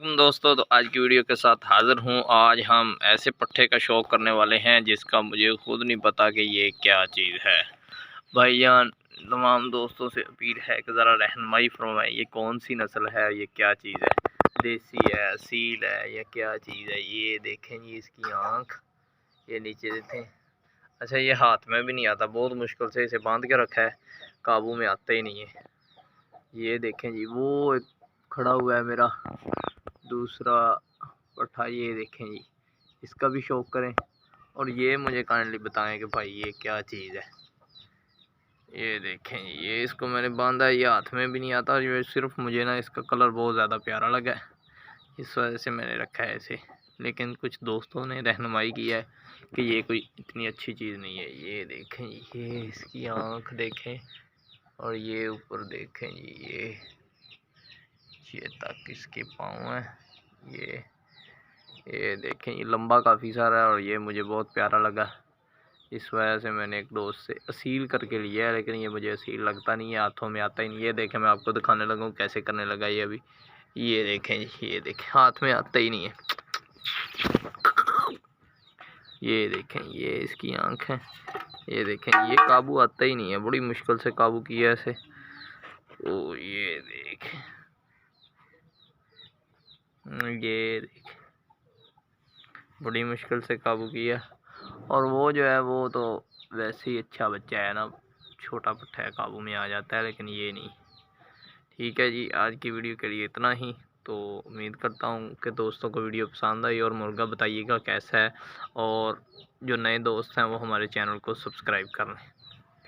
दोस्तों, तो आज की वीडियो के साथ हाज़िर हूँ। आज हम ऐसे पट्ठे का शौक़ करने वाले हैं जिसका मुझे खुद नहीं पता कि ये क्या चीज़ है। भाईजान, तमाम दोस्तों से अपील है कि ज़रा रहनुमाई फरमाएं, ये कौन सी नस्ल है, ये क्या चीज़ है, देसी है, असील है, या क्या चीज़ है। ये देखें जी, इसकी आँख, ये नीचे देखें। अच्छा, ये हाथ में भी नहीं आता, बहुत मुश्किल से इसे बांध के रखा है, काबू में आता ही नहीं है। ये देखें जी, वो एक खड़ा हुआ है मेरा दूसरा पट्ठा, ये देखें जी, इसका भी शौक़ करें और ये मुझे काइंडली बताएं कि भाई ये क्या चीज़ है। ये देखें जी, ये इसको मैंने बांधा है, ये हाथ में भी नहीं आता। ये सिर्फ मुझे ना इसका कलर बहुत ज़्यादा प्यारा लगा है, इस वजह से मैंने रखा है इसे। लेकिन कुछ दोस्तों ने रहनुमाई की है कि ये कोई इतनी अच्छी चीज़ नहीं है। ये देखें, ये इसकी आँख देखें और ये ऊपर देखें जी, ये तक इसके पाँव हैं। ये देखें, ये लंबा काफ़ी सारा है और ये मुझे बहुत प्यारा लगा, इस वजह से मैंने एक दोस्त से असील करके लिया है। लेकिन ये मुझे असील लगता नहीं है, हाथों में आता ही नहीं। ये देखें, मैं आपको दिखाने लगा हूँ कैसे करने लगा ये अभी। ये देखें, ये देखें, हाथ में आता ही नहीं है। ये देखें, ये इसकी आँख है। ये देखें, ये काबू आता ही नहीं है, बड़ी मुश्किल से काबू किया ऐसे। ओ ये देखें, ये देखें, बड़ी मुश्किल से काबू किया। और वो जो है वो तो वैसे ही अच्छा बच्चा है ना, छोटा पट्ठा है, काबू में आ जाता है, लेकिन ये नहीं। ठीक है जी, आज की वीडियो के लिए इतना ही। तो उम्मीद करता हूँ कि दोस्तों को वीडियो पसंद आई और मुर्गा बताइएगा कैसा है, और जो नए दोस्त हैं वो हमारे चैनल को सब्सक्राइब कर लें।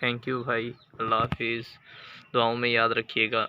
थैंक यू भाई, अल्लाह हाफिज़, दुआओं में याद रखिएगा।